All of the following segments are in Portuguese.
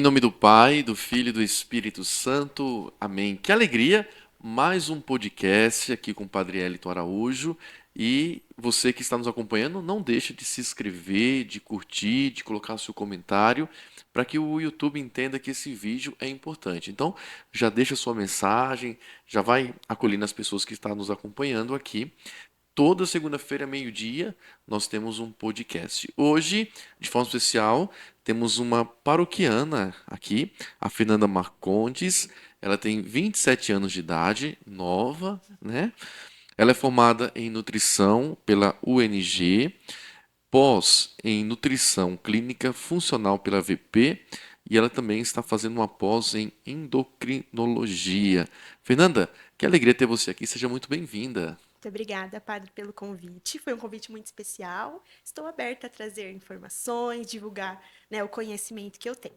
Em nome do Pai, do Filho e do Espírito Santo. Amém. Que alegria! Mais um podcast aqui com o Padre Elton Araújo. E você que está nos acompanhando, não deixe de se inscrever, de curtir, de colocar seu comentário, para que o YouTube entenda que esse vídeo é importante. Então, já deixa sua mensagem, já vai acolhendo as pessoas que estão nos acompanhando aqui. Toda segunda-feira, meio-dia, nós temos um podcast. Hoje, de forma especial, temos uma paroquiana aqui, a Fernanda Marcondes. Ela tem 27 anos de idade, nova, né? Ela é formada em nutrição pela UNG, pós em nutrição clínica funcional pela VP e ela também está fazendo uma pós em endocrinologia. Fernanda, que alegria ter você aqui, seja muito bem-vinda. Muito obrigada, Padre, pelo convite. Foi um convite muito especial. Estou aberta a trazer informações, divulgar, né, o conhecimento que eu tenho.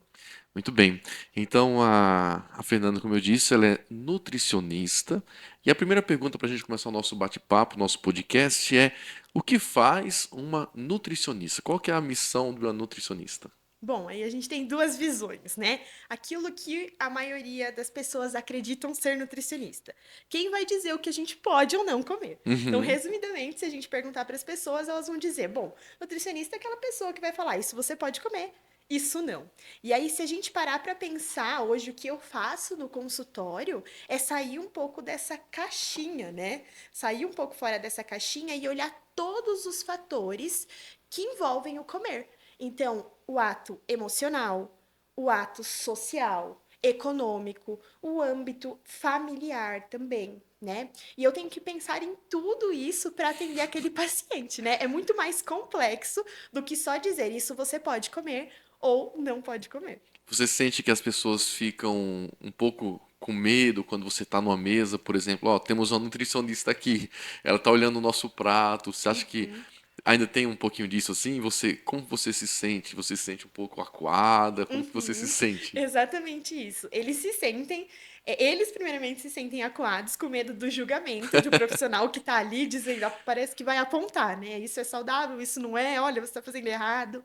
Muito bem. Então, a Fernanda, como eu disse, ela é nutricionista. E a primeira pergunta para a gente começar o nosso bate-papo, nosso podcast, é: o que faz uma nutricionista? Qual que é a missão de uma nutricionista? Bom, aí a gente tem duas visões, né? Aquilo que a maioria das pessoas acreditam ser nutricionista. Quem vai dizer o que a gente pode ou não comer? Então, Uhum. resumidamente, se a gente perguntar para as pessoas, elas vão dizer: bom, nutricionista é aquela pessoa que vai falar, isso você pode comer. Isso não. E aí, se a gente parar para pensar hoje, o que eu faço no consultório é sair um pouco dessa caixinha, né? Sair um pouco fora dessa caixinha e olhar todos os fatores que envolvem o comer. Então, o ato emocional, o ato social, econômico, o âmbito familiar também, né? E eu tenho que pensar em tudo isso para atender aquele paciente, né? É muito mais complexo do que só dizer isso você pode comer ou não pode comer. Você sente que as pessoas ficam um pouco com medo quando você está numa mesa, por exemplo, ó, temos uma nutricionista aqui, ela está olhando o nosso prato. Você acha que Uhum. ainda tem um pouquinho disso assim? Você, como você se sente? Você se sente um pouco acuada? Como que você se Uhum, sente? exatamente isso. Eles se sentem, eles primeiramente se sentem acuados com medo do julgamento de um profissional que tá ali dizendo, parece que vai apontar, né? Isso é saudável, isso não é, olha, você tá fazendo errado.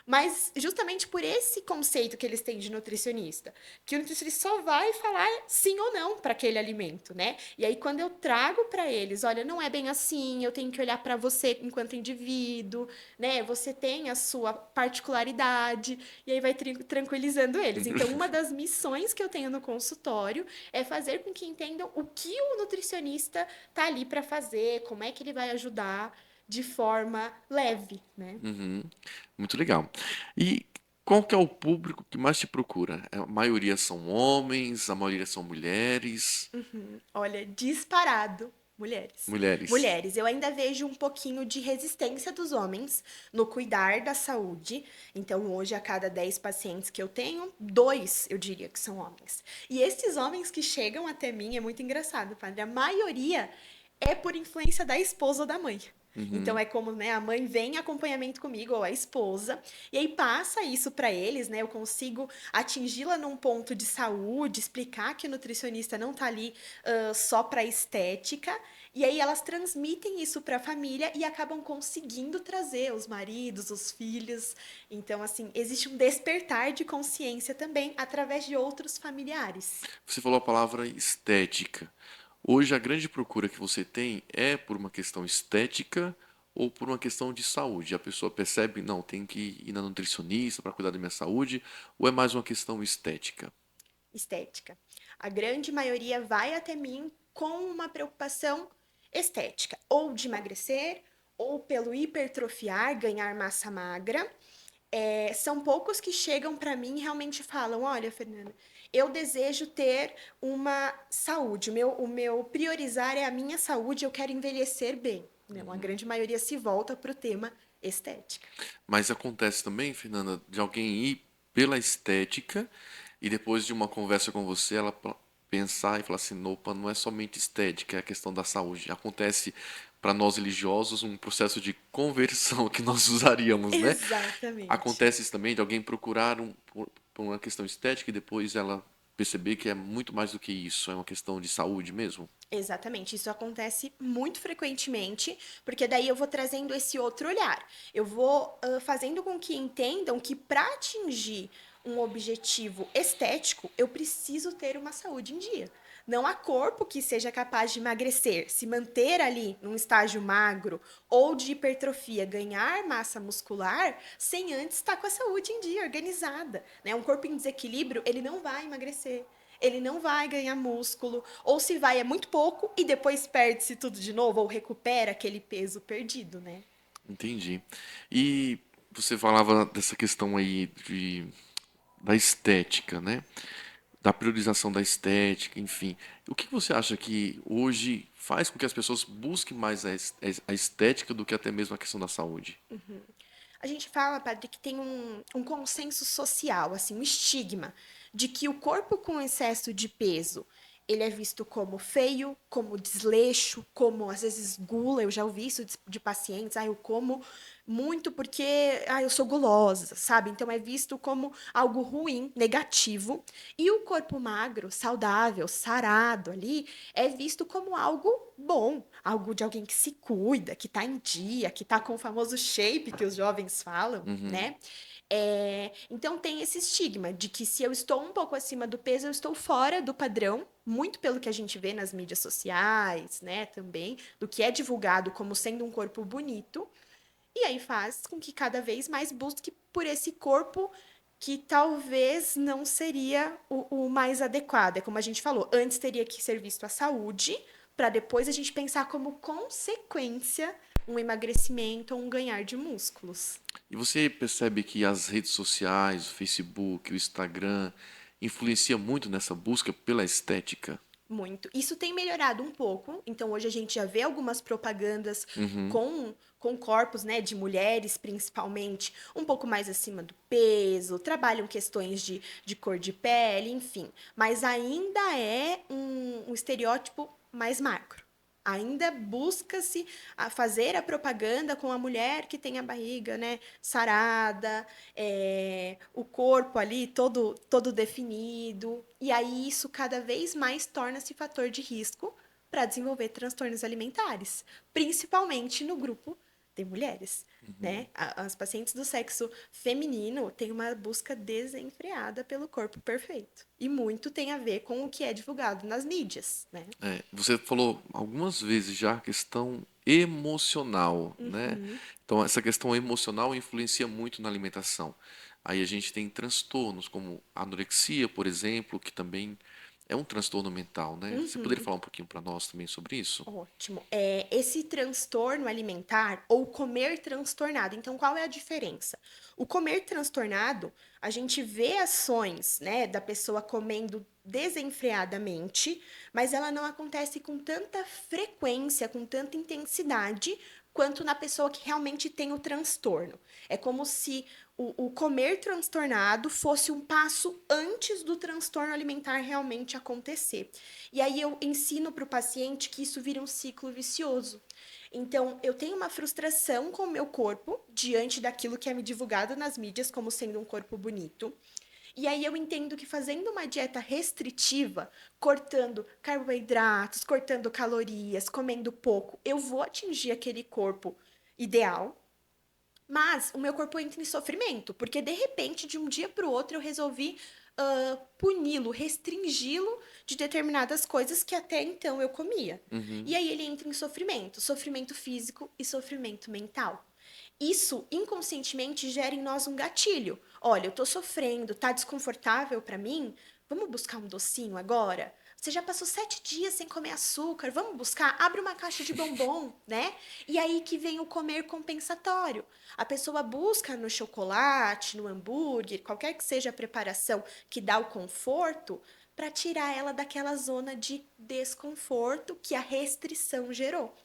Mas justamente por esse conceito que eles têm de nutricionista, que o nutricionista só vai falar sim ou não para aquele alimento, né? E aí quando eu trago para eles, olha, não é bem assim, eu tenho que olhar para você enquanto indivíduo, né? Você tem a sua particularidade, e aí vai tranquilizando eles. Então, uma das missões que eu tenho no consultório é fazer com que entendam o que o nutricionista tá ali para fazer, como é que ele vai ajudar de forma leve, né? Uhum, muito legal. E qual que é o público que mais te procura? A maioria são homens, a maioria são mulheres? Olha, disparado, mulheres. Mulheres. Mulheres, eu ainda vejo um pouquinho de resistência dos homens no cuidar da saúde. Então, hoje, a cada 10 pacientes que eu tenho, dois eu diria que são homens. E esses homens que chegam até mim, é muito engraçado, padre. A maioria é por influência da esposa ou da mãe. Então Uhum. é como, né, a mãe vem em acompanhamento comigo ou a esposa, e aí passa isso para eles, né? Eu consigo atingi-la num ponto de saúde, explicar que o nutricionista não tá ali só para estética, e aí elas transmitem isso para a família e acabam conseguindo trazer os maridos, os filhos. Então, assim, existe um despertar de consciência também através de outros familiares. Você falou a palavra estética. Hoje a grande procura que você tem é por uma questão estética ou por uma questão de saúde? A pessoa percebe, não, tem que ir na nutricionista para cuidar da minha saúde, ou é mais uma questão estética? Estética. A grande maioria vai até mim com uma preocupação estética, ou de emagrecer, ou pelo hipertrofiar, ganhar massa magra. São poucos que chegam para mim e realmente falam: olha, Fernanda, eu desejo ter uma saúde, o meu priorizar é a minha saúde, eu quero envelhecer bem. Não, a grande maioria se volta para o tema estética. Mas acontece também, Fernanda, de alguém ir pela estética e depois de uma conversa com você, ela pensar e falar assim, opa, não é somente estética, é a questão da saúde. Acontece para nós religiosos um processo de conversão que nós usaríamos, né? Exatamente. Acontece isso também de alguém procurar por uma questão estética e depois ela perceber que é muito mais do que isso, é uma questão de saúde mesmo. Exatamente, isso acontece muito frequentemente, porque daí eu vou trazendo esse outro olhar. Eu vou fazendo com que entendam que para atingir um objetivo estético, eu preciso ter uma saúde em dia. Não há corpo que seja capaz de emagrecer, se manter ali num estágio magro ou de hipertrofia, ganhar massa muscular, sem antes estar com a saúde em dia, organizada. Né? Um corpo em desequilíbrio, ele não vai emagrecer. Ele não vai ganhar músculo, ou se vai é muito pouco e depois perde-se tudo de novo, ou recupera aquele peso perdido, né? Entendi. E você falava dessa questão aí da estética, né? Da priorização da estética, enfim. O que você acha que hoje faz com que as pessoas busquem mais a estética do que até mesmo a questão da saúde? A gente fala, padre, que tem um consenso social, assim, um estigma de que o corpo com excesso de peso ele é visto como feio, como desleixo, como às vezes gula. Eu já ouvi isso de pacientes. Ah, eu como muito porque eu sou gulosa, sabe? Então é visto como algo ruim, negativo. E o corpo magro, saudável, sarado ali, é visto como algo bom, algo de alguém que se cuida, que tá em dia, que tá com o famoso shape que os jovens falam, Uhum. né? Então tem esse estigma de que se eu estou um pouco acima do peso, eu estou fora do padrão, muito pelo que a gente vê nas mídias sociais, né, também, do que é divulgado como sendo um corpo bonito, e aí faz com que cada vez mais busque por esse corpo que talvez não seria o mais adequado. É como a gente falou, antes teria que ser visto a saúde, para depois a gente pensar como consequência um emagrecimento ou um ganhar de músculos. E você percebe que as redes sociais, o Facebook, o Instagram, influencia muito nessa busca pela estética? Muito. Isso tem melhorado um pouco. Então, hoje a gente já vê algumas propagandas Uhum. com corpos, né, de mulheres, principalmente, um pouco mais acima do peso, trabalham questões de cor de pele, enfim. Mas ainda é um estereótipo mais macro. Ainda busca-se a fazer a propaganda com a mulher que tem a barriga, né, sarada, o corpo ali todo definido. E aí isso cada vez mais torna-se fator de risco para desenvolver transtornos alimentares, principalmente no grupo de mulheres. Né? As pacientes do sexo feminino têm uma busca desenfreada pelo corpo perfeito. E muito tem a ver com o que é divulgado nas mídias, né? É, você falou algumas vezes já a questão emocional, né? Uhum. Então, essa questão emocional influencia muito na alimentação. Aí a gente tem transtornos como anorexia, por exemplo, que também é um transtorno mental, né? Você poderia Uhum. falar um pouquinho para nós também sobre isso? Ótimo. Esse transtorno alimentar ou comer transtornado. Então, qual é a diferença? O comer transtornado, a gente vê ações, né, da pessoa comendo desenfreadamente, mas ela não acontece com tanta frequência, com tanta intensidade, quanto na pessoa que realmente tem o transtorno. É como se o comer transtornado fosse um passo antes do transtorno alimentar realmente acontecer. E aí eu ensino para o paciente que isso vira um ciclo vicioso. Então, eu tenho uma frustração com o meu corpo diante daquilo que é me divulgado nas mídias como sendo um corpo bonito. E aí eu entendo que fazendo uma dieta restritiva, cortando carboidratos, cortando calorias, comendo pouco, eu vou atingir aquele corpo ideal, mas o meu corpo entra em sofrimento, porque de repente, de um dia para o outro, eu resolvi puni-lo, restringi-lo de determinadas coisas que até então eu comia. Uhum. E aí ele entra em sofrimento, sofrimento físico e sofrimento mental. Isso inconscientemente gera em nós um gatilho. Olha, eu tô sofrendo, tá desconfortável para mim? Vamos buscar um docinho agora? Você já passou 7 dias sem comer açúcar, vamos buscar? Abre uma caixa de bombom, né? E aí que vem o comer compensatório. A pessoa busca no chocolate, no hambúrguer, qualquer que seja a preparação que dá o conforto, para tirar ela daquela zona de desconforto que a restrição gerou.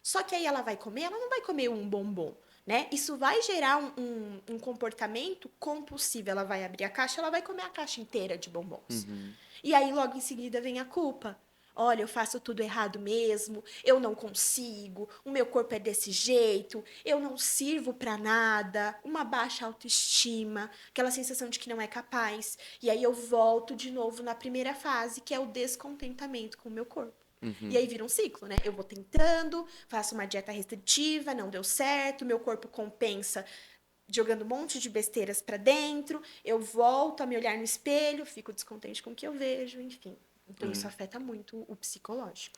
Só que aí ela vai comer, ela não vai comer um bombom, né? Isso vai gerar um comportamento compulsivo. Ela vai abrir a caixa, ela vai comer a caixa inteira de bombons. Uhum. E aí logo em seguida vem a culpa. Olha, eu faço tudo errado mesmo, eu não consigo, o meu corpo é desse jeito, eu não sirvo para nada, uma baixa autoestima, aquela sensação de que não é capaz. E aí eu volto de novo na primeira fase, que é o descontentamento com o meu corpo. E Uhum. aí vira um ciclo, né? Eu vou tentando, faço uma dieta restritiva, não deu certo, meu corpo compensa jogando um monte de besteiras para dentro, eu volto a me olhar no espelho, fico descontente com o que eu vejo, enfim. Então isso afeta muito o psicológico.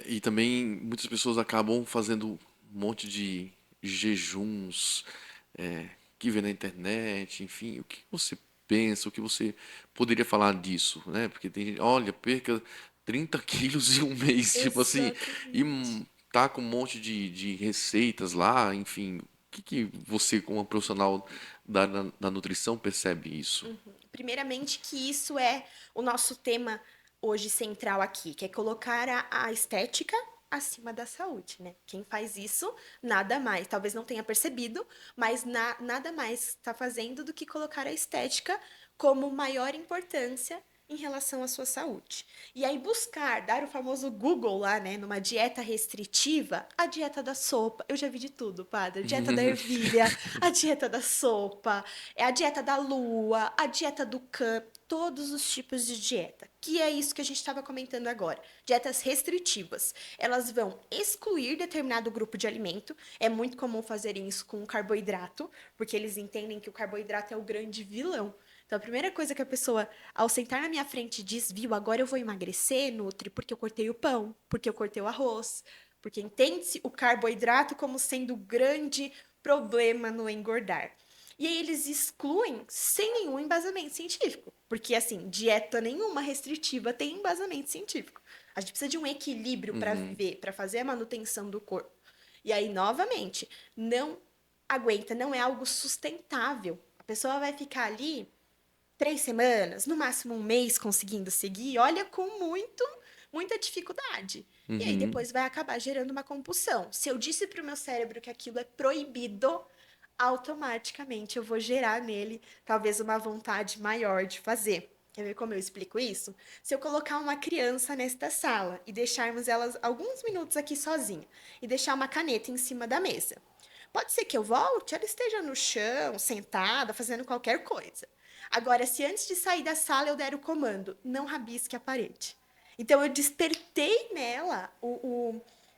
E também muitas pessoas acabam fazendo um monte de jejuns que vê na internet, enfim. O que você pensa, o que você poderia falar disso, né? Porque tem gente, olha, perca 30 quilos em um mês, tipo assim, e Exatamente. tá com um monte de receitas lá, enfim. O que você, como uma profissional da nutrição, percebe isso? Primeiramente, que isso é o nosso tema hoje central aqui, que é colocar a estética acima da saúde, né? Quem faz isso, nada mais, talvez não tenha percebido, mas nada mais está fazendo do que colocar a estética como maior importância em relação à sua saúde. E aí buscar, dar o famoso Google lá, né, numa dieta restritiva, a dieta da sopa. Eu já vi de tudo, padre. A dieta da ervilha, a dieta da sopa, é a dieta da lua, a dieta do cã, todos os tipos de dieta. Que é isso que a gente estava comentando agora. Dietas restritivas. Elas vão excluir determinado grupo de alimento. É muito comum fazerem isso com o carboidrato, porque eles entendem que o carboidrato é o grande vilão. Então, a primeira coisa que a pessoa, ao sentar na minha frente, diz: viu, agora eu vou emagrecer, Nutri, porque eu cortei o pão, porque eu cortei o arroz. Porque entende-se o carboidrato como sendo o grande problema no engordar. E aí eles excluem sem nenhum embasamento científico. Porque, assim, dieta nenhuma restritiva tem embasamento científico. A gente precisa de um equilíbrio para Uhum. viver, para fazer a manutenção do corpo. E aí, novamente, não aguenta, não é algo sustentável. A pessoa vai ficar ali 3 semanas, no máximo um mês conseguindo seguir, olha com muita dificuldade. E aí Uhum. depois vai acabar gerando uma compulsão. Se eu disse para o meu cérebro que aquilo é proibido, automaticamente eu vou gerar nele talvez uma vontade maior de fazer. Quer ver como eu explico isso? Se eu colocar uma criança nesta sala e deixarmos elas alguns minutos aqui sozinha e deixar uma caneta em cima da mesa. Pode ser que eu volte, ela esteja no chão, sentada, fazendo qualquer coisa. Agora, se antes de sair da sala eu der o comando, não rabisque a parede. Então, eu despertei nela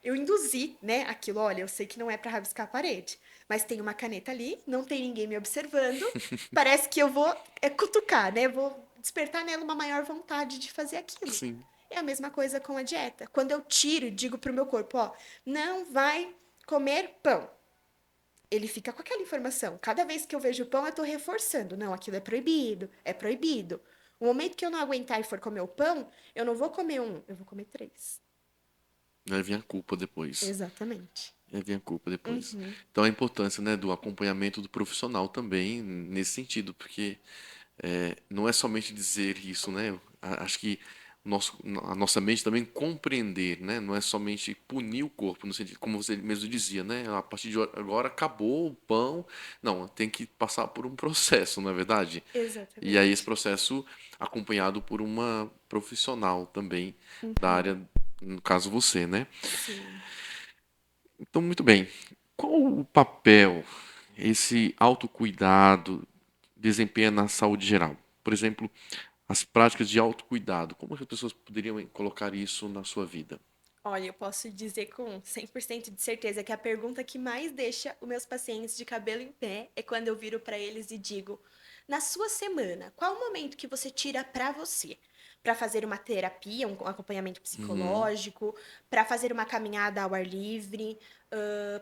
eu induzi, né, aquilo, olha, eu sei que não é para rabiscar a parede, mas tem uma caneta ali, não tem ninguém me observando, parece que eu vou cutucar, né, vou despertar nela uma maior vontade de fazer aquilo. Sim. É a mesma coisa com a dieta. Quando eu tiro, digo pro meu corpo, ó, não vai comer pão, ele fica com aquela informação. Cada vez que eu vejo pão, eu tô reforçando. Não, aquilo é proibido, é proibido. O momento que eu não aguentar e for comer o pão, eu não vou comer um, eu vou comer três. Aí vem a culpa depois. Exatamente. Aí vem a culpa depois. Uhum. Então a importância, né, do acompanhamento do profissional também nesse sentido, porque não é somente dizer isso, né? Acho que a nossa mente também compreender, né? Não é somente punir o corpo, no sentido, como você mesmo dizia, né? A partir de agora acabou o pão. Não, tem que passar por um processo, não é verdade? E aí esse Exatamente. processo acompanhado por uma profissional também da Uhum. área, no caso você, né? Sim. Então, muito bem. Qual o papel esse autocuidado desempenha na saúde geral? Por exemplo, as práticas de autocuidado. Como as pessoas poderiam colocar isso na sua vida? Olha, eu posso dizer com 100% de certeza que a pergunta que mais deixa os meus pacientes de cabelo em pé é quando eu viro para eles e digo: na sua semana, qual o momento que você tira para você? Para fazer uma terapia, um acompanhamento Uhum. psicológico, para fazer uma caminhada ao ar livre,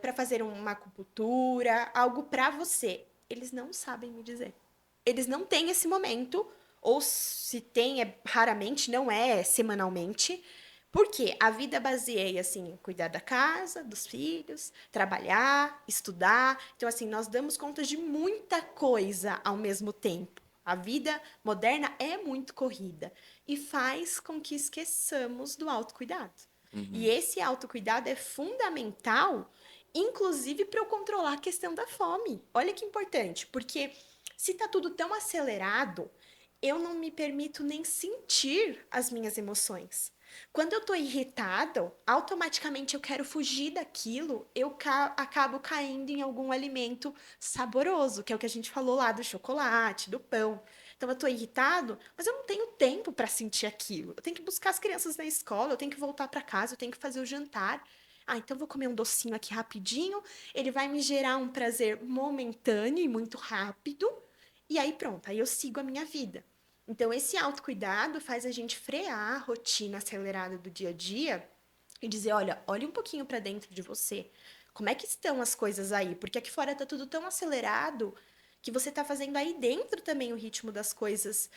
para fazer uma acupuntura, algo para você. Eles não sabem me dizer. Eles não têm esse momento, ou se tem, é raramente, não é semanalmente. Porque a vida baseia assim, em cuidar da casa, dos filhos, trabalhar, estudar. Então, assim, nós damos conta de muita coisa ao mesmo tempo. A vida moderna é muito corrida e faz com que esqueçamos do autocuidado. E esse autocuidado é fundamental, inclusive para eu controlar a questão da fome. Olha que importante, porque se está tudo tão acelerado, eu não me permito nem sentir as minhas emoções. Quando eu tô irritado, automaticamente eu quero fugir daquilo, acabo caindo em algum alimento saboroso, que é o que a gente falou lá do chocolate, do pão. Então eu tô irritado, mas eu não tenho tempo para sentir aquilo. Eu tenho que buscar as crianças na escola, eu tenho que voltar para casa, eu tenho que fazer o jantar. Ah, então vou comer um docinho aqui rapidinho, ele vai me gerar um prazer momentâneo e muito rápido, e aí pronto, aí eu sigo a minha vida. Então, esse autocuidado faz a gente frear a rotina acelerada do dia a dia e dizer, olha, olhe um pouquinho para dentro de você. Como é que estão as coisas aí? Porque aqui fora tá tudo tão acelerado que você tá fazendo aí dentro também o ritmo das coisas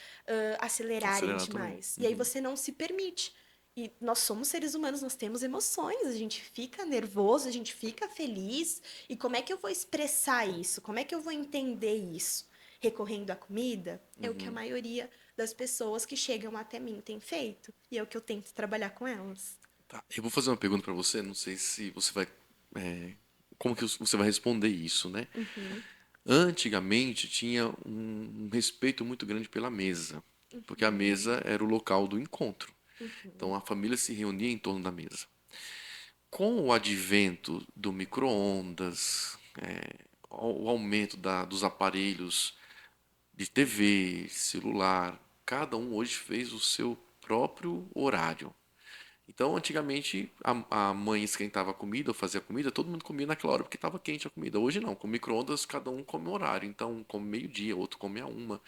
acelerarem Acelerar também. demais. E aí Uhum. você não se permite. E nós somos seres humanos, nós temos emoções, a gente fica nervoso, a gente fica feliz. E como é que eu vou expressar isso? Como é que eu vou entender isso? Recorrendo à comida é o que a Uhum. maioria das pessoas que chegam até mim tem feito. E é o que eu tento trabalhar com elas. Tá. Eu vou fazer uma pergunta para você, não sei se você vai. é, Como que você vai responder isso, né? Uhum, Antigamente tinha um respeito muito grande pela mesa, porque a mesa era o local do encontro. Então uhum, a família se reunia em torno da mesa. Com o advento do micro-ondas, o aumento dos aparelhos de TV, celular, cada um hoje fez o seu próprio horário. Então, antigamente, a mãe esquentava a comida ou fazia comida, todo mundo comia naquela hora porque estava quente a comida. Hoje não, com micro-ondas cada um come um horário. Então, um come meio-dia, outro come a uma,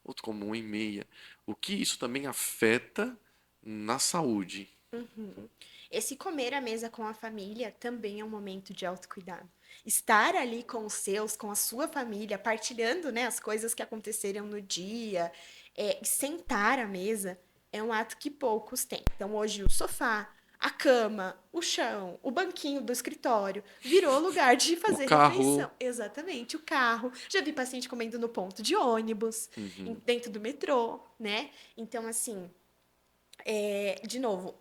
outro come 1h30. O que isso também afeta na saúde. uhum. Esse comer à mesa com a família também é um momento de autocuidado. Estar ali com os seus, com a sua família, partilhando, né, as coisas que aconteceram no dia, e sentar à mesa é um ato que poucos têm. Então, hoje, o sofá, a cama, o chão, o banquinho do escritório virou lugar de O fazer carro, refeição. Exatamente, o carro. Já vi paciente comendo no ponto de ônibus, uhum, dentro do metrô, né? Então, assim, de novo,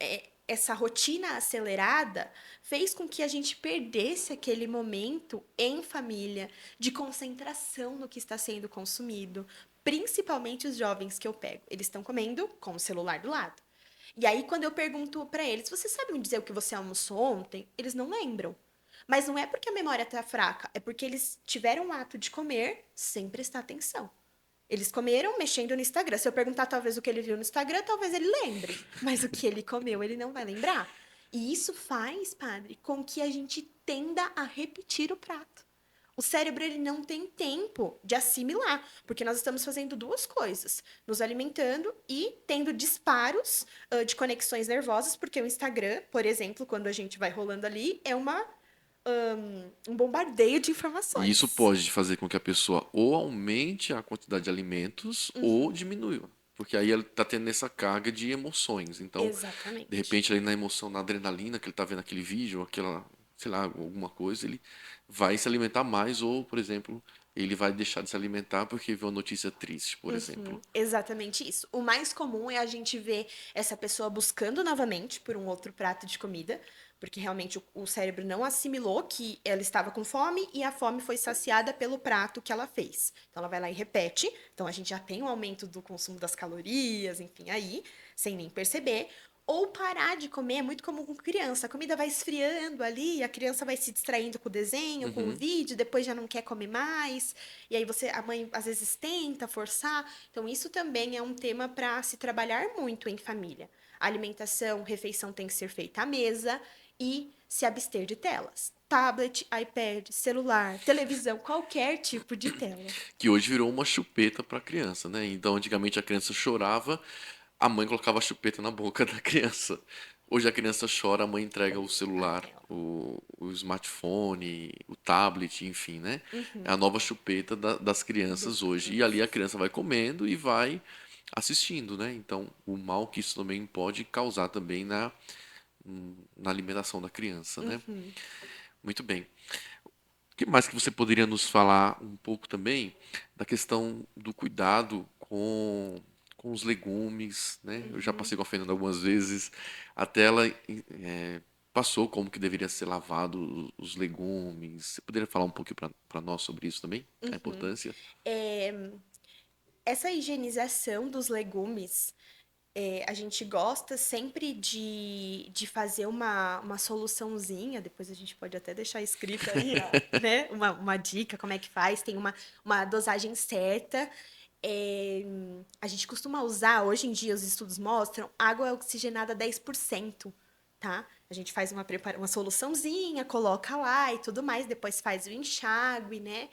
essa rotina acelerada fez com que a gente perdesse aquele momento em família, de concentração no que está sendo consumido. Principalmente os jovens que eu pego. Eles estão comendo com o celular do lado. E aí, quando eu pergunto para eles, você sabe me dizer o que você almoçou ontem? Eles não lembram. Mas não é porque a memória está fraca, é porque eles tiveram o ato de comer sem prestar atenção. Eles comeram mexendo no Instagram. Se eu perguntar talvez o que ele viu no Instagram, talvez ele lembre. Mas o que ele comeu, ele não vai lembrar. E isso faz, padre, com que a gente tenda a repetir o prato. O cérebro ele não tem tempo de assimilar, porque nós estamos fazendo duas coisas: nos alimentando e tendo disparos de conexões nervosas, porque o Instagram, por exemplo, quando a gente vai rolando ali, é um bombardeio de e isso informações. pode fazer com que a pessoa ou aumente a quantidade de alimentos ou Uhum, diminua. Porque aí ele está tendo essa carga de emoções. Então, de exatamente. repente, ali na emoção, na adrenalina que ele está vendo aquele vídeo, aquela, sei lá, alguma coisa, ele vai se alimentar mais ou, por exemplo, ele vai deixar de se alimentar porque viu uma notícia triste, por exemplo. Uhum, exatamente isso. O mais comum é a gente ver essa pessoa buscando novamente por um outro prato de comida, porque realmente o cérebro não assimilou que ela estava com fome e a fome foi saciada pelo prato que ela fez. Então ela vai lá e repete. Então a gente já tem um aumento do consumo das calorias, enfim, aí, sem nem perceber. Ou parar de comer, é muito comum com criança. A comida vai esfriando ali, a criança vai se distraindo com o desenho, com o Uhum. vídeo, depois já não quer comer mais. E aí a mãe às vezes tenta forçar. Então isso também é um tema para se trabalhar muito em família. A alimentação, refeição tem que ser feita à mesa e se abster de telas. Tablet, iPad, celular, televisão, qualquer tipo de tela. Que hoje virou uma chupeta para a criança, né? Então, antigamente a criança chorava, a mãe colocava a chupeta na boca da criança. Hoje a criança chora, a mãe entrega o A celular, tela. o smartphone, o tablet, enfim, né? É a Uhum. nova chupeta das Das crianças hoje. E ali a crianças. criança vai comendo e vai assistindo, né? Então, o mal que isso também pode causar também na alimentação da criança, né? Uhum. Muito bem. O que mais que você poderia nos falar um pouco também da questão do cuidado com os legumes, né? Eu já Uhum. passei com a Fernanda algumas vezes, até ela passou como que deveria ser lavado os legumes. Você poderia falar um pouquinho para nós sobre isso também? A Uhum. importância? É, essa higienização dos legumes, a gente gosta sempre de fazer uma soluçãozinha, depois a gente pode até deixar escrito aí, né? Uma dica, como é que faz, tem uma dosagem certa. É, a gente costuma usar, hoje em dia os estudos mostram, água oxigenada 10%. tá? A gente faz uma soluçãozinha, coloca lá e tudo mais, depois faz o enxágue, né?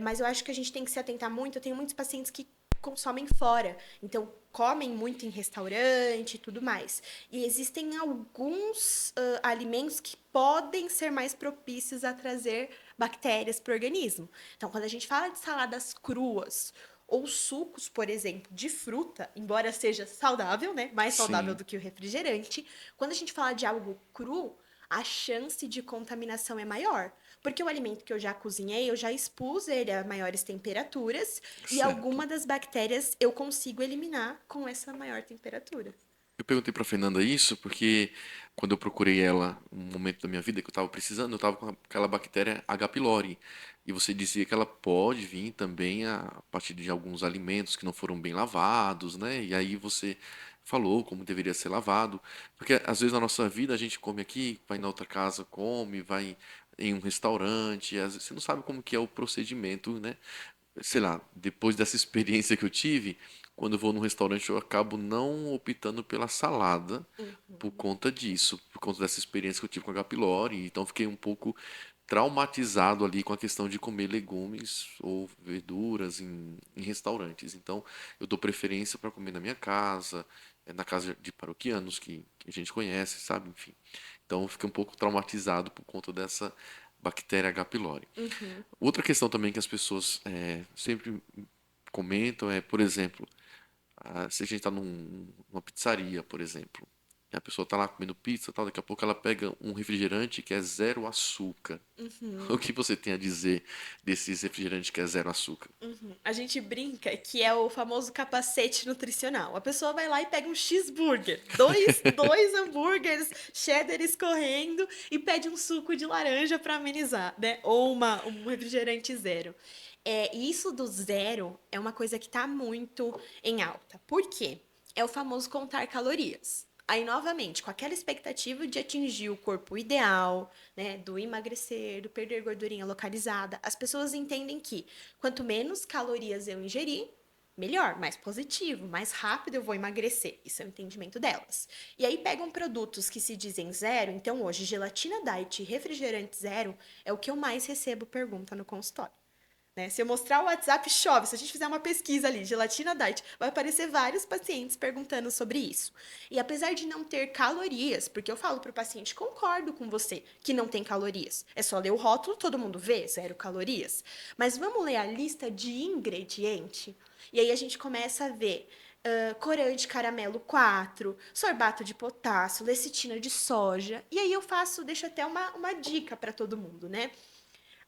Mas eu acho que a gente tem que se atentar muito. Eu tenho muitos pacientes que consomem fora, então comem muito em restaurante e tudo mais. E existem alguns alimentos que podem ser mais propícios a trazer bactérias para o organismo. Então, quando a gente fala de saladas cruas ou sucos, por exemplo, de fruta, embora seja saudável, né? Mais saudável Sim. do que o refrigerante, quando a gente fala de algo cru, a chance de contaminação é maior. Porque o alimento que eu já cozinhei, eu já expus ele a maiores temperaturas e Certo. alguma das bactérias eu consigo eliminar com essa maior temperatura. Eu perguntei pra Fernanda isso porque quando eu procurei ela, um momento da minha vida que eu tava precisando, eu tava com aquela bactéria H. pylori. E você dizia que ela pode vir também a partir de alguns alimentos que não foram bem lavados, né? E aí você falou como deveria ser lavado. Porque às vezes na nossa vida a gente come aqui, vai na outra casa, come, vai em um restaurante, às vezes você não sabe como que é o procedimento, né? Sei lá, depois dessa experiência que eu tive, quando eu vou num restaurante eu acabo não optando pela salada por Uhum. conta disso, por conta dessa experiência que eu tive com a H. pylori, então fiquei um pouco traumatizado ali com a questão de comer legumes ou verduras em restaurantes. Então eu dou preferência para comer na minha casa, na casa de paroquianos que a gente conhece, sabe? Enfim. Então eu fiquei um pouco traumatizado por conta dessa bactéria H. pylori. Uhum. Outra questão também que as pessoas sempre comentam é, por exemplo, se a gente está numa pizzaria, por exemplo, e a pessoa está lá comendo pizza, e tal, daqui a pouco ela pega um refrigerante que é zero açúcar. O Uhum. que você tem a dizer desses refrigerantes que é zero açúcar? Uhum. A gente brinca que é o famoso capacete nutricional. A pessoa vai lá e pega um cheeseburger, dois hambúrgueres, cheddar escorrendo e pede um suco de laranja para amenizar, né? Ou um refrigerante zero. E isso do zero é uma coisa que está muito em alta. Por quê? É o famoso contar calorias. Aí, novamente, com aquela expectativa de atingir o corpo ideal, né, do emagrecer, do perder gordurinha localizada, as pessoas entendem que quanto menos calorias eu ingerir, melhor, mais positivo, mais rápido eu vou emagrecer. Isso é o entendimento delas. E aí pegam produtos que se dizem zero, então hoje gelatina diet e refrigerante zero é o que eu mais recebo pergunta no consultório. Né? Se eu mostrar o WhatsApp, chove. Se a gente fizer uma pesquisa ali, gelatina diet, vai aparecer vários pacientes perguntando sobre isso. E apesar de não ter calorias, porque eu falo para o paciente, concordo com você que não tem calorias. É só ler o rótulo, todo mundo vê, zero calorias. Mas vamos ler a lista de ingrediente? E aí a gente começa a ver corante caramelo 4, sorbato de potássio, lecitina de soja. E aí eu deixo até uma dica para todo mundo, né?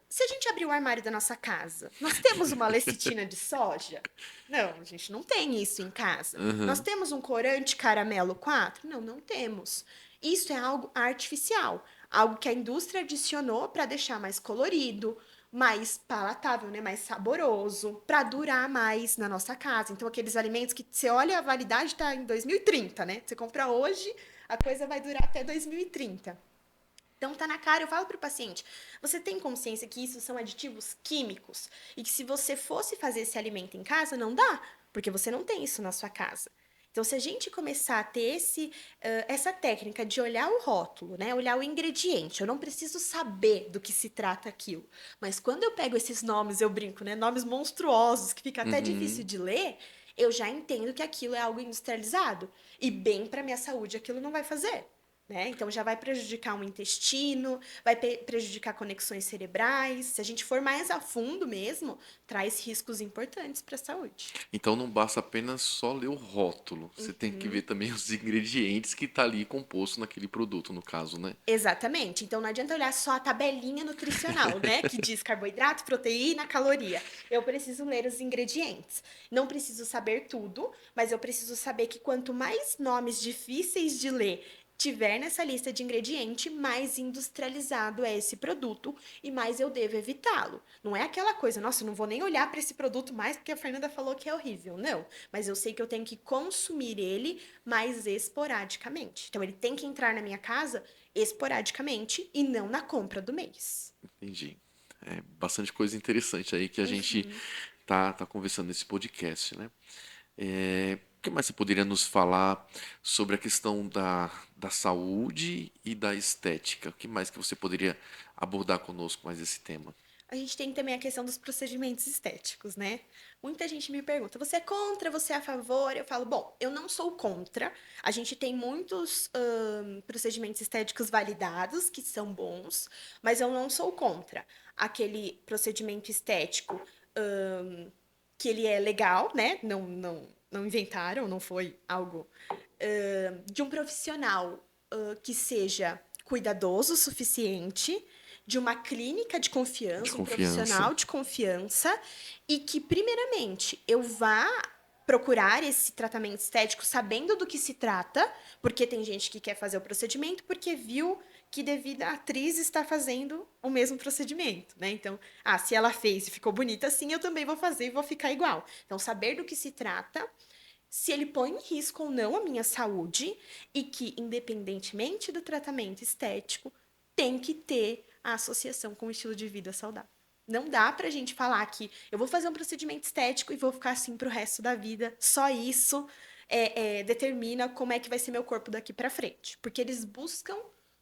Se a gente abrir o armário da nossa casa, nós temos uma lecitina de soja? Não, a gente não tem isso em casa. Nós Aham, temos um corante caramelo 4? Não, não temos. Isso é algo artificial, algo que a indústria adicionou para deixar mais colorido, mais palatável, né, mais saboroso, para durar mais na nossa casa. Então, aqueles alimentos que você olha, a validade está em 2030, né? Você compra hoje, a coisa vai durar até 2030. Então tá na cara, eu falo para o paciente, você tem consciência que isso são aditivos químicos e que se você fosse fazer esse alimento em casa, não dá, porque você não tem isso na sua casa. Então, se a gente começar a ter essa técnica de olhar o rótulo, né, olhar o ingrediente, eu não preciso saber do que se trata aquilo, mas quando eu pego esses nomes, eu brinco, né, nomes monstruosos que fica até difícil uhum. de ler, eu já entendo que aquilo é algo industrializado e bem para minha saúde aquilo não vai fazer. Né? Então já vai prejudicar o intestino, vai prejudicar conexões cerebrais. Se a gente for mais a fundo mesmo, traz riscos importantes para a saúde. Então não basta apenas só ler o rótulo, você tem que ver Uhum. também os ingredientes que está ali composto naquele produto, no caso, né? Exatamente. Então não adianta olhar só a tabelinha nutricional, né? Que diz carboidrato, proteína, caloria. Eu preciso ler os ingredientes. Não preciso saber tudo, mas eu preciso saber que quanto mais nomes difíceis de ler tiver nessa lista de ingrediente, mais industrializado é esse produto e mais eu devo evitá-lo. Não é aquela coisa, nossa, eu não vou nem olhar para esse produto mais porque a Fernanda falou que é horrível. Não, mas eu sei que eu tenho que consumir ele mais esporadicamente. Então ele tem que entrar na minha casa esporadicamente e não na compra do mês. Entendi. É bastante coisa interessante aí que a gente Uhum. tá conversando nesse podcast, né? que mais você poderia nos falar sobre a questão da saúde e da estética? O que mais que você poderia abordar conosco mais esse tema? A gente tem também a questão dos procedimentos estéticos, né? Muita gente me pergunta: você é contra, você é a favor? Eu falo: bom, eu não sou contra. A gente tem muitos procedimentos estéticos validados, que são bons, mas eu não sou contra. Aquele procedimento estético que ele é legal, né? Não inventaram, não foi algo de um profissional que seja cuidadoso o suficiente, de uma clínica de De confiança, um confiança. profissional de confiança, e que, primeiramente, eu vá procurar esse tratamento estético sabendo do que se trata, porque tem gente que quer fazer o procedimento porque viu que devido à atriz está fazendo o mesmo procedimento, né? Então, se ela fez e ficou bonita assim, eu também vou fazer e vou ficar igual. Então, saber do que se trata, se ele põe em risco ou não a minha saúde e que, independentemente do tratamento estético, tem que ter a associação com o estilo de vida saudável. Não dá pra gente falar que eu vou fazer um procedimento estético e vou ficar assim pro resto da vida. Só isso determina como é que vai ser meu corpo daqui pra frente. Porque eles buscam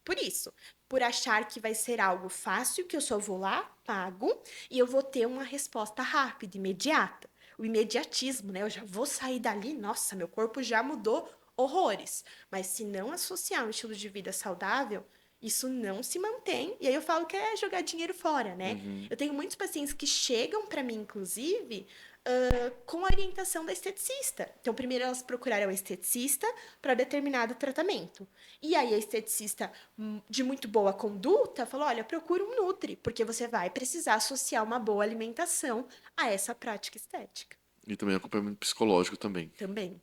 por isso, por achar que vai ser algo fácil, que eu só vou lá, pago, e eu vou ter uma resposta rápida, imediata. O imediatismo, né? Eu já vou sair dali, nossa, meu corpo já mudou horrores. Mas se não associar um estilo de vida saudável, isso não se mantém. E aí eu falo que é jogar dinheiro fora, né? Uhum. Eu tenho muitos pacientes que chegam para mim, inclusive, com a orientação da esteticista. Então, primeiro elas procuraram a esteticista para determinado tratamento. E aí a esteticista, de muito boa conduta, falou: olha, procura um Nutri, porque você vai precisar associar uma boa alimentação a essa prática estética. E também acompanhamento psicológico também. Também.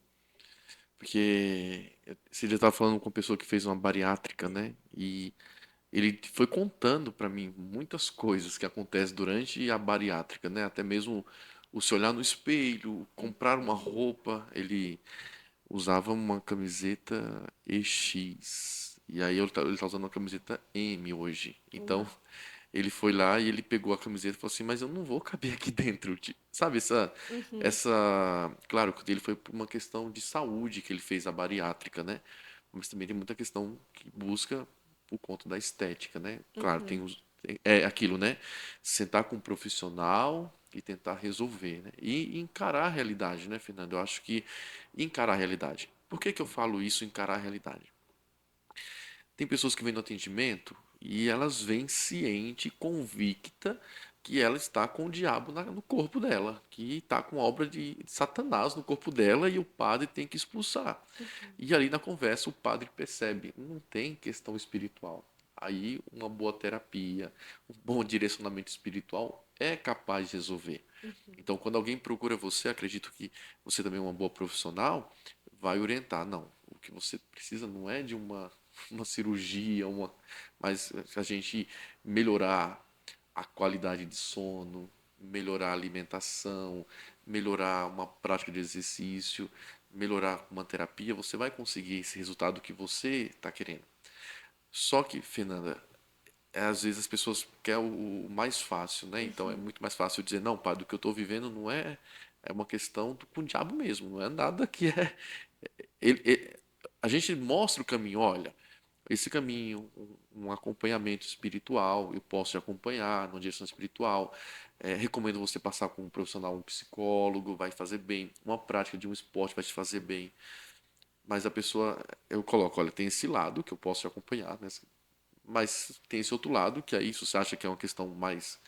Porque você já estava falando com uma pessoa que fez uma bariátrica, né? E ele foi contando para mim muitas coisas que acontecem durante a bariátrica, né? Até mesmo o se olhar no espelho, comprar uma roupa, ele usava uma camiseta EX. E aí ele tá usando uma camiseta M hoje. Então, Uau. ele foi lá e ele pegou a camiseta e falou assim, mas eu não vou caber aqui dentro. Sabe, Uhum, claro que ele foi por uma questão de saúde que ele fez a bariátrica, né? Mas também tem muita questão que busca por conta da estética, né? Claro, uhum, é aquilo, né? Sentar com um profissional e tentar resolver, né? E encarar a realidade, né, Fernando? Eu acho que encarar a realidade. Por que que eu falo isso, encarar a realidade? Tem pessoas que vêm no atendimento e elas vêm ciente, convicta que ela está com o diabo no corpo dela, que está com obra de Satanás no corpo dela e o padre tem que expulsar. uhum, E ali na conversa o padre percebe, não tem questão espiritual. Aí uma boa terapia, um bom direcionamento espiritual é capaz de resolver. uhum, Então, quando alguém procura você, acredito que você também é uma boa profissional, vai orientar. Não, o que você precisa não é de uma cirurgia, mas a gente melhorar a qualidade de sono, melhorar a alimentação, melhorar uma prática de exercício, melhorar uma terapia, você vai conseguir esse resultado que você está querendo. Só que, Fernanda, às vezes as pessoas querem o mais fácil, né? Então é uhum, muito mais fácil dizer, não, padre, o que eu estou vivendo não é uma questão com o diabo mesmo, não é nada que é. A gente mostra o caminho, olha, esse caminho, um acompanhamento espiritual, eu posso te acompanhar numa direção espiritual. Recomendo você passar com um profissional, um psicólogo, vai fazer bem. Uma prática de um esporte vai te fazer bem. Mas a pessoa, eu coloco, olha, tem esse lado que eu posso te acompanhar, né? Mas tem esse outro lado, que aí se você acha que é uma questão mais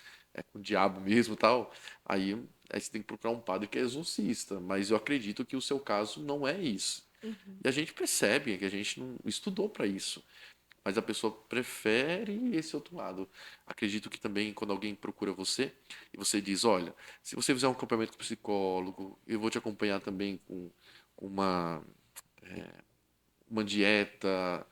com o diabo mesmo e tal, aí você tem que procurar um padre que é exorcista. Mas eu acredito que o seu caso não é isso. uhum, E a gente percebe que a gente não estudou para isso. Mas a pessoa prefere esse outro lado. Acredito que também quando alguém procura você e você diz, olha, se você fizer um acompanhamento com psicólogo, eu vou te acompanhar também com uma dieta,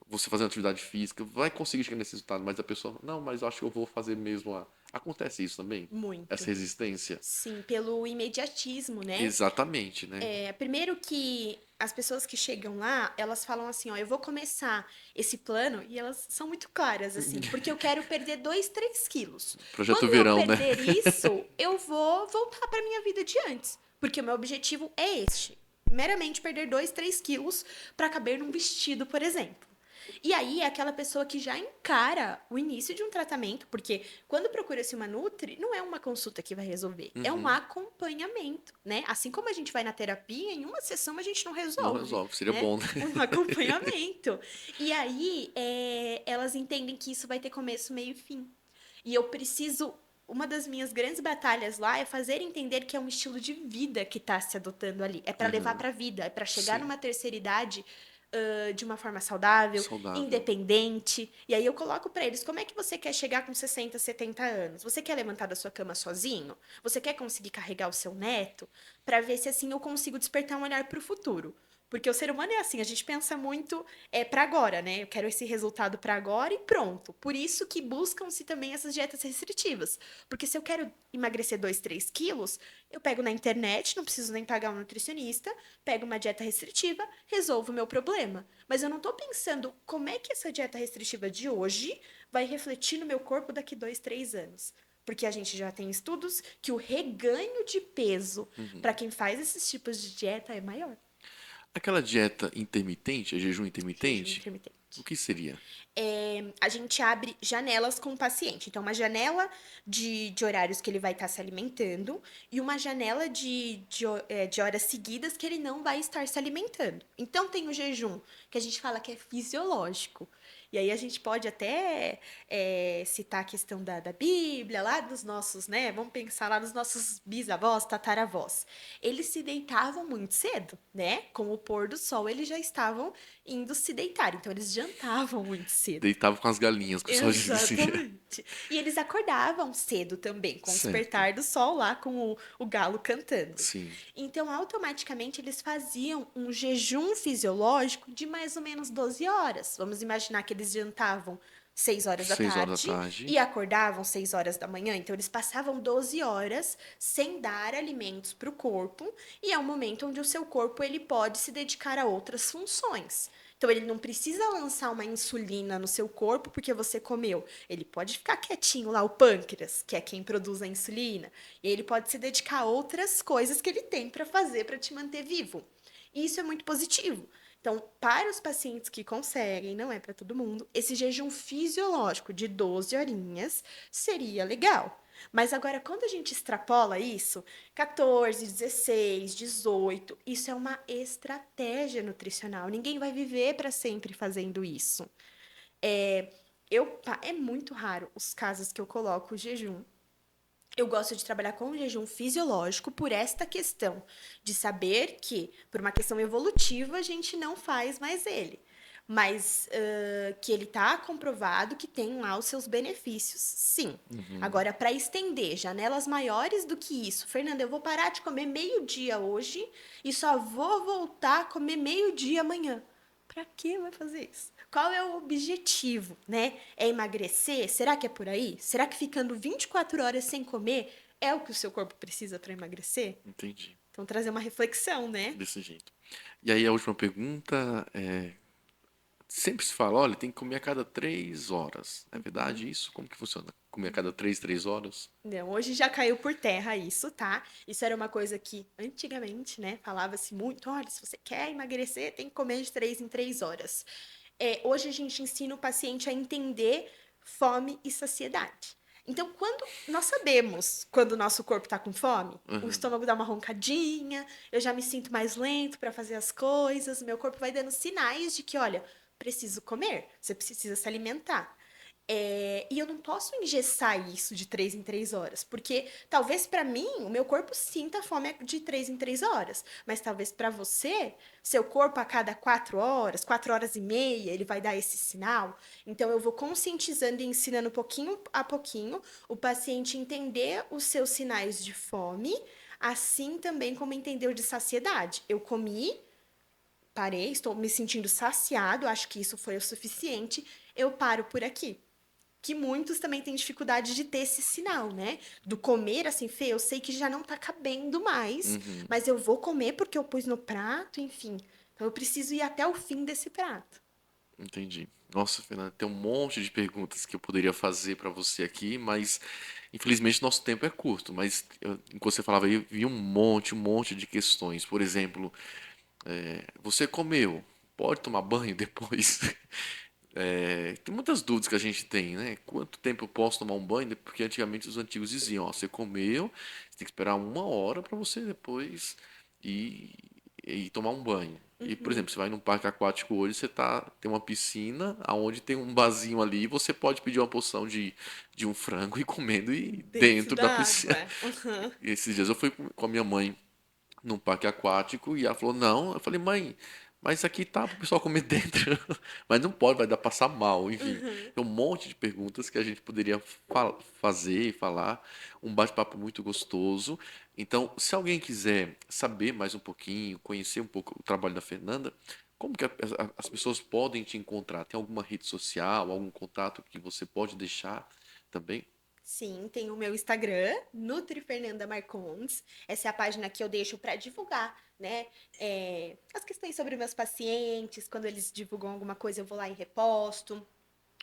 você fazendo atividade física, vai conseguir chegar nesse resultado, mas a pessoa, não, mas eu acho que eu vou fazer mesmo a... Acontece isso também? Essa muito. resistência? Sim, pelo imediatismo, né? Exatamente, né? Primeiro que as pessoas que chegam lá, elas falam assim, ó, eu vou começar esse plano, e elas são muito claras, assim, porque eu quero perder 2, 3 quilos. Projeto Quando eu Verão, né? perder isso, eu vou voltar para minha vida de antes, porque o meu objetivo é este. meramente perder 2, 3 quilos para caber num vestido, por exemplo. E aí é aquela pessoa que já encara o início de um tratamento, porque quando procura-se uma Nutri, não é uma consulta que vai resolver, é um Uhum. acompanhamento, né? Assim como a gente vai na terapia, em uma sessão a gente não Não resolve, resolve, seria né? bom, né? Um acompanhamento. E aí elas entendem que isso vai ter começo, meio e fim. E eu preciso. Uma das minhas grandes batalhas lá é fazer entender que é um estilo de vida que está se adotando ali. É para levar Aham. para a vida, é para chegar Sim. numa terceira idade de uma forma saudável, Saudável. independente. E aí eu coloco para eles, como é que você quer chegar com 60, 70 anos? Você quer levantar da sua cama sozinho? Você quer conseguir carregar o seu neto? Para ver se assim eu consigo despertar um olhar para o futuro. Porque o ser humano é assim, a gente pensa muito para agora, né? Eu quero esse resultado para agora e pronto. Por isso que buscam-se também essas dietas restritivas. Porque se eu quero emagrecer 2, 3 quilos, eu pego na internet, não preciso nem pagar um nutricionista, pego uma dieta restritiva, resolvo o meu problema. Mas eu não estou pensando como é que essa dieta restritiva de hoje vai refletir no meu corpo daqui 2, 3 anos. Porque a gente já tem estudos que o reganho de peso para Uhum. quem faz esses tipos de dieta é maior. Aquela dieta intermitente, é jejum Jejum intermitente, o intermitente. que seria? A gente abre janelas com o paciente. Então, uma janela de horários que ele vai estar se alimentando e uma janela de horas seguidas que ele não vai estar se alimentando. Então, tem o jejum, que a gente fala que é fisiológico. E aí a gente pode até citar a questão da Bíblia, lá dos nossos, né? Vamos pensar lá nos nossos bisavós, tataravós. Eles se deitavam muito cedo, né? Com o pôr do sol, eles já estavam indo se deitar. Então, eles jantavam muito cedo. Deitava com as galinhas, o pessoal dizia. Exatamente. E eles acordavam cedo também, com o Certo. despertar do sol lá, com o galo cantando. Sim. Então, automaticamente, eles faziam um jejum fisiológico de mais ou menos 12 horas. Vamos imaginar que eles jantavam 6 horas da 6 horas da tarde tarde. e acordavam 6 horas da manhã. Então, eles passavam 12 horas sem dar alimentos para o corpo. E é um momento onde o seu corpo ele pode se dedicar a outras funções. Então, ele não precisa lançar uma insulina no seu corpo porque você comeu. Ele pode ficar quietinho lá, o pâncreas, que é quem produz a insulina. E ele pode se dedicar a outras coisas que ele tem para fazer para te manter vivo. E isso é muito positivo. Então, para os pacientes que conseguem, não é para todo mundo, esse jejum fisiológico de 12 horinhas seria legal. Mas agora, quando a gente extrapola isso, 14, 16, 18, isso é uma estratégia nutricional. Ninguém vai viver para sempre fazendo isso. É muito raro os casos que eu coloco o jejum. Eu gosto de trabalhar com o jejum fisiológico por esta questão de saber que, por uma questão evolutiva, a gente não faz mais ele. Mas que ele está comprovado que tem lá os seus benefícios, sim. Uhum. Agora, para estender janelas maiores do que isso, Fernanda, eu vou parar de comer meio-dia hoje e só vou voltar a comer meio-dia amanhã. Para que vai fazer isso? Qual é o objetivo, né? É emagrecer? Será que é por aí? Será que ficando 24 horas sem comer é o que o seu corpo precisa para emagrecer? Entendi. Então, trazer uma reflexão, né? Desse jeito. E aí a última pergunta é. Sempre se fala, olha, tem que comer a cada 3 horas. É verdade isso? Como que funciona? Comer a cada 3 horas? Não, hoje já caiu por terra isso, tá? Isso era uma coisa que antigamente, né, falava-se muito, olha, se você quer emagrecer, tem que comer de 3 em 3 horas. Hoje a gente ensina o paciente a entender fome e saciedade. Então, quando nós sabemos quando o nosso corpo está com fome, o Uhum. estômago dá uma roncadinha, eu já me sinto mais lento para fazer as coisas, meu corpo vai dando sinais de que, olha, preciso comer, você precisa se alimentar. E eu não posso engessar isso de 3 em 3 horas, porque talvez para mim o meu corpo sinta fome de 3 em 3 horas, mas talvez para você, seu corpo a cada 4 horas, 4 horas e meia, ele vai dar esse sinal. Então eu vou conscientizando e ensinando pouquinho a pouquinho o paciente entender os seus sinais de fome, assim também como entender o de saciedade. Eu comi, parei, estou me sentindo saciado, acho que isso foi o suficiente, eu paro por aqui. Que muitos também têm dificuldade de ter esse sinal, né? Do comer assim, Fê, eu sei que já não tá cabendo mais, Uhum. mas eu vou comer porque eu pus no prato, enfim. Então eu preciso ir até o fim desse prato. Entendi. Nossa, Fernanda, tem um monte de perguntas que eu poderia fazer para você aqui, mas infelizmente nosso tempo é curto. Mas enquanto você falava aí, eu vi um monte de questões. Por exemplo, Você comeu, pode tomar banho depois? Tem muitas dúvidas que a gente tem, né? Quanto tempo eu posso tomar um banho? Porque antigamente os antigos diziam, ó, você comeu, você tem que esperar 1 hora para você depois ir, ir tomar um banho. E, por Uhum. exemplo, você vai num parque aquático hoje, tem uma piscina, aonde tem um barzinho ali, e você pode pedir uma porção de um frango e comendo e Dentro dentro da da piscina. água. Aham. Esses dias eu fui com a minha mãe num parque aquático e ela falou, não. Eu falei, mãe, mas aqui tá pro pessoal comer dentro. Mas não pode, vai dar passar mal, enfim. Uhum. Tem um monte de perguntas que a gente poderia fazer e falar. Um bate-papo muito gostoso. Então, se alguém quiser saber mais um pouquinho, conhecer um pouco o trabalho da Fernanda, como que as pessoas podem te encontrar? Tem alguma rede social, algum contato que você pode deixar também? Sim, tem o meu Instagram, Nutri Fernanda Marcondes. Essa é a página que eu deixo para divulgar, né? As questões sobre meus pacientes, quando eles divulgam alguma coisa, eu vou lá e reposto.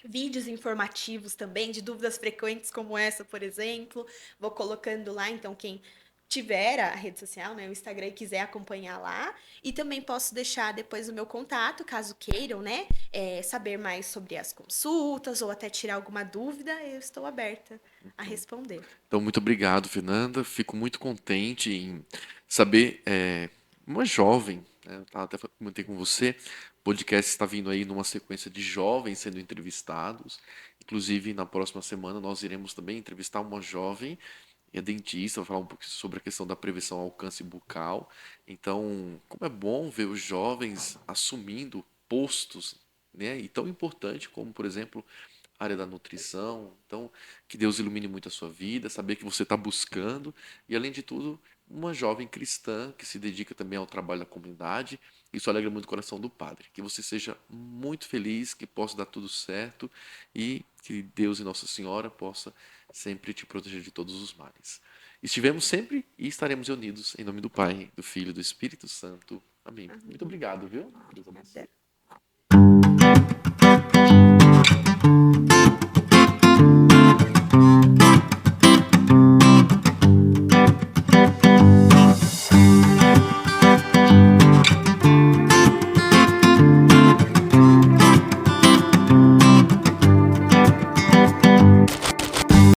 Vídeos informativos também, de dúvidas frequentes como essa, por exemplo. Vou colocando lá, então quem tiver a rede social, né, o Instagram e quiser acompanhar lá. E também posso deixar depois o meu contato, caso queiram, né, saber mais sobre as consultas ou até tirar alguma dúvida, eu estou aberta a responder. Então, muito obrigado, Fernanda. Fico muito contente em saber, uma jovem, né, eu até comentei com você, o podcast está vindo aí numa sequência de jovens sendo entrevistados. Inclusive, na próxima semana, nós iremos também entrevistar uma jovem, é dentista, vai falar um pouco sobre a questão da prevenção ao câncer bucal. Então, como é bom ver os jovens assumindo postos, né, e tão importante como, por exemplo, área da nutrição. Então, que Deus ilumine muito a sua vida, saber que você está buscando e, além de tudo, uma jovem cristã que se dedica também ao trabalho da comunidade. Isso alegra muito o coração do Padre. Que você seja muito feliz, que possa dar tudo certo e que Deus e Nossa Senhora possa sempre te proteger de todos os males. Estivemos sempre e estaremos unidos em nome do Pai, do Filho e do Espírito Santo. Amém. Muito Amém. obrigado, viu? Deus Até. abençoe.